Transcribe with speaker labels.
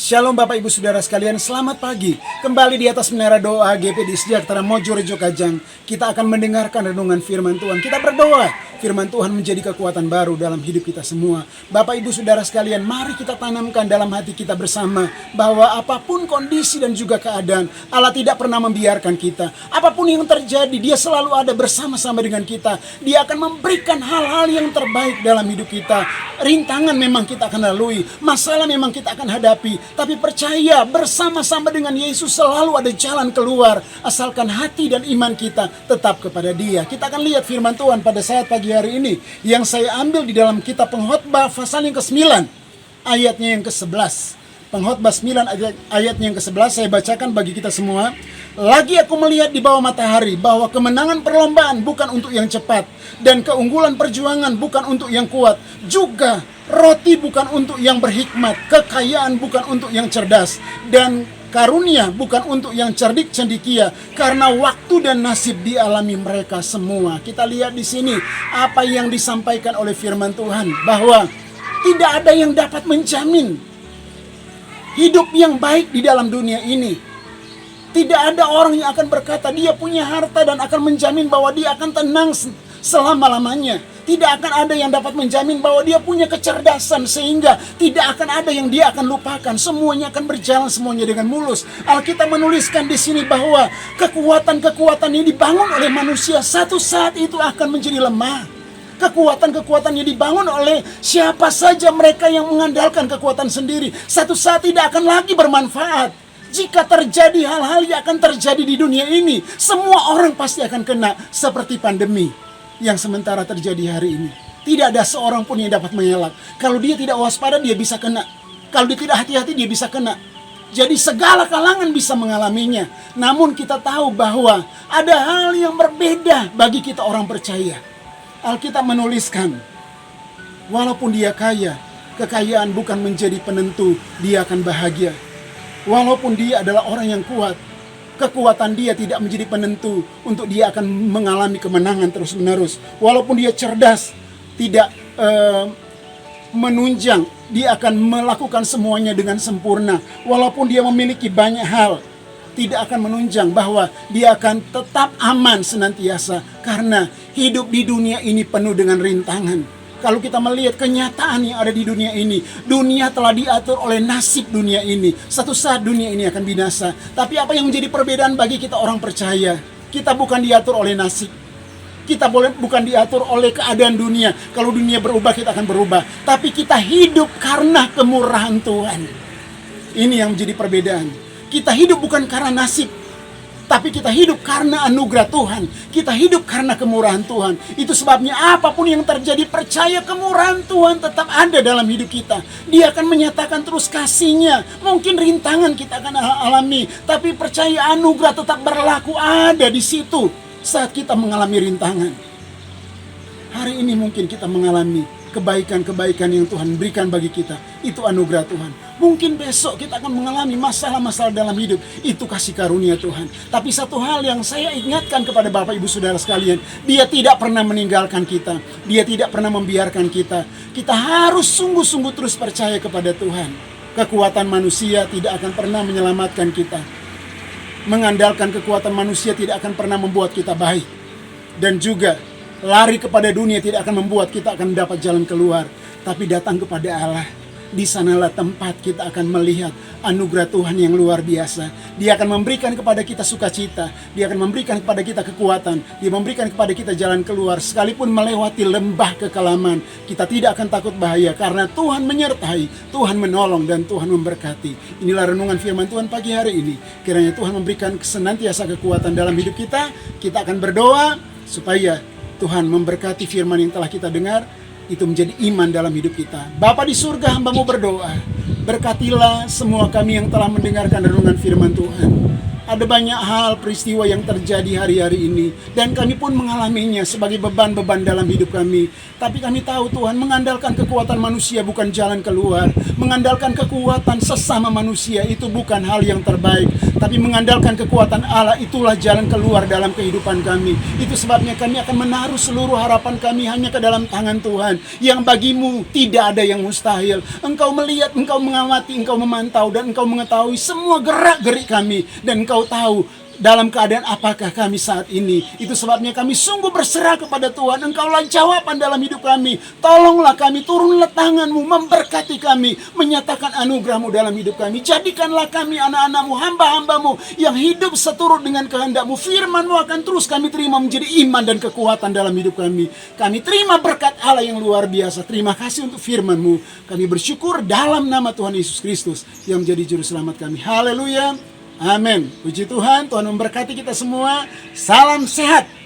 Speaker 1: Shalom Bapak Ibu Saudara sekalian, selamat pagi. Kembali di atas menara doa GPD Sejahtera Mojorejo Kajang. Kita akan mendengarkan renungan firman Tuhan. Kita berdoa, firman Tuhan menjadi kekuatan baru dalam hidup kita semua. Bapak Ibu Saudara sekalian, mari kita tanamkan dalam hati kita bersama bahwa apapun kondisi dan juga keadaan, Allah tidak pernah membiarkan kita. Apapun yang terjadi, Dia selalu ada bersama-sama dengan kita. Dia akan memberikan hal-hal yang terbaik dalam hidup kita. Rintangan memang kita akan lalui, masalah memang kita akan hadapi, tapi percaya bersama-sama dengan Yesus selalu ada jalan keluar, asalkan hati dan iman kita tetap kepada Dia. Kita akan lihat firman Tuhan pada saat pagi hari ini yang saya ambil di dalam kitab Pengkhotbah pasal yang ke-9 ayatnya yang ke-11. Pengkhotbah 9 ayatnya yang ke-11 saya bacakan bagi kita semua. Lagi aku melihat di bawah matahari bahwa kemenangan perlombaan bukan untuk yang cepat, dan keunggulan perjuangan bukan untuk yang kuat, juga roti bukan untuk yang berhikmat, kekayaan bukan untuk yang cerdas, dan karunia bukan untuk yang cerdik cendekia, karena waktu dan nasib dialami mereka semua. Kita lihat di sini apa yang disampaikan oleh firman Tuhan, bahwa tidak ada yang dapat menjamin hidup yang baik di dalam dunia ini. Tidak ada orang yang akan berkata dia punya harta dan akan menjamin bahwa dia akan tenang selama-lamanya. Tidak akan ada yang dapat menjamin bahwa dia punya kecerdasan sehingga tidak akan ada yang dia akan lupakan. Semuanya akan berjalan semuanya dengan mulus. Alkitab menuliskan di sini bahwa kekuatan-kekuatan ini dibangun oleh manusia, satu saat itu akan menjadi lemah. Kekuatan-kekuatan yang dibangun oleh siapa saja mereka yang mengandalkan kekuatan sendiri, satu saat tidak akan lagi bermanfaat. Jika terjadi hal-hal yang akan terjadi di dunia ini, semua orang pasti akan kena, seperti pandemi yang sementara terjadi hari ini. Tidak ada seorang pun yang dapat mengelak. Kalau dia tidak waspada, dia bisa kena. Kalau dia tidak hati-hati, dia bisa kena. Jadi segala kalangan bisa mengalaminya. Namun kita tahu bahwa ada hal yang berbeda bagi kita orang percaya. Alkitab menuliskan, walaupun dia kaya, kekayaan bukan menjadi penentu dia akan bahagia. Walaupun dia adalah orang yang kuat, kekuatan dia tidak menjadi penentu untuk dia akan mengalami kemenangan terus-menerus. Walaupun dia cerdas, tidak menunjang, dia akan melakukan semuanya dengan sempurna. Walaupun dia memiliki banyak hal, tidak akan menunjang bahwa dia akan tetap aman senantiasa. Karena hidup di dunia ini penuh dengan rintangan. Kalau kita melihat kenyataan yang ada di dunia ini, dunia telah diatur oleh nasib dunia ini. Satu saat dunia ini akan binasa. Tapi apa yang menjadi perbedaan bagi kita orang percaya? Kita bukan diatur oleh nasib. Kita bukan diatur oleh keadaan dunia. Kalau dunia berubah, kita akan berubah. Tapi kita hidup karena kemurahan Tuhan. Ini yang menjadi perbedaan. Kita hidup bukan karena nasib, tapi kita hidup karena anugerah Tuhan. Kita hidup karena kemurahan Tuhan. Itu sebabnya apapun yang terjadi, percaya kemurahan Tuhan tetap ada dalam hidup kita. Dia akan menyatakan terus kasih-Nya. Mungkin rintangan kita akan alami, tapi percaya anugerah tetap berlaku ada di situ saat kita mengalami rintangan. Hari ini mungkin kita mengalami kebaikan-kebaikan yang Tuhan berikan bagi kita. Itu anugerah Tuhan. Mungkin besok kita akan mengalami masalah-masalah dalam hidup. Itu kasih karunia Tuhan. Tapi satu hal yang saya ingatkan kepada Bapak Ibu Saudara sekalian, Dia tidak pernah meninggalkan kita. Dia tidak pernah membiarkan kita. Kita harus sungguh-sungguh terus percaya kepada Tuhan. Kekuatan manusia tidak akan pernah menyelamatkan kita. Mengandalkan kekuatan manusia tidak akan pernah membuat kita baik. Dan juga lari kepada dunia tidak akan membuat kita akan mendapat jalan keluar. Tapi datang kepada Allah. Di sanalah tempat kita akan melihat anugerah Tuhan yang luar biasa. Dia akan memberikan kepada kita sukacita. Dia akan memberikan kepada kita kekuatan. Dia memberikan kepada kita jalan keluar. Sekalipun melewati lembah kekelaman, kita tidak akan takut bahaya. Karena Tuhan menyertai, Tuhan menolong, dan Tuhan memberkati. Inilah renungan firman Tuhan pagi hari ini. Kiranya Tuhan memberikan senantiasa kekuatan dalam hidup kita. Kita akan berdoa supaya Tuhan memberkati firman yang telah kita dengar. Itu menjadi iman dalam hidup kita. Bapa di surga, hamba-Mu berdoa, berkatilah semua kami yang telah mendengarkan renungan firman Tuhan. Ada banyak hal peristiwa yang terjadi hari-hari ini, dan kami pun mengalaminya sebagai beban-beban dalam hidup kami. Tapi kami tahu Tuhan, mengandalkan kekuatan manusia bukan jalan keluar. Mengandalkan kekuatan sesama manusia itu bukan hal yang terbaik. tapi mengandalkan kekuatan Allah, itulah jalan keluar dalam kehidupan kami. Itu sebabnya kami akan menaruh seluruh harapan kami hanya ke dalam tangan Tuhan, yang bagimu tidak ada yang mustahil. Engkau melihat, engkau mengamati, engkau memantau, dan engkau mengetahui semua gerak-gerik kami, dan engkau tahu dalam keadaan apakah kami saat ini. Itu sebabnya kami sungguh berserah kepada Tuhan. Engkaulah jawaban dalam hidup kami. Tolonglah kami, turunlah tangan-Mu, memberkati kami, menyatakan anugerah-Mu dalam hidup kami. Jadikanlah kami anak-anak-Mu, hamba-hamba-Mu yang hidup seturut dengan kehendak-Mu. Firman-Mu akan terus kami terima menjadi iman dan kekuatan dalam hidup kami. Kami terima berkat Allah yang luar biasa. Terima kasih untuk firman-Mu. Kami bersyukur dalam nama Tuhan Yesus Kristus yang menjadi juru selamat kami. Haleluya. Amin. Puji Tuhan, Tuhan memberkati kita semua. Salam sehat.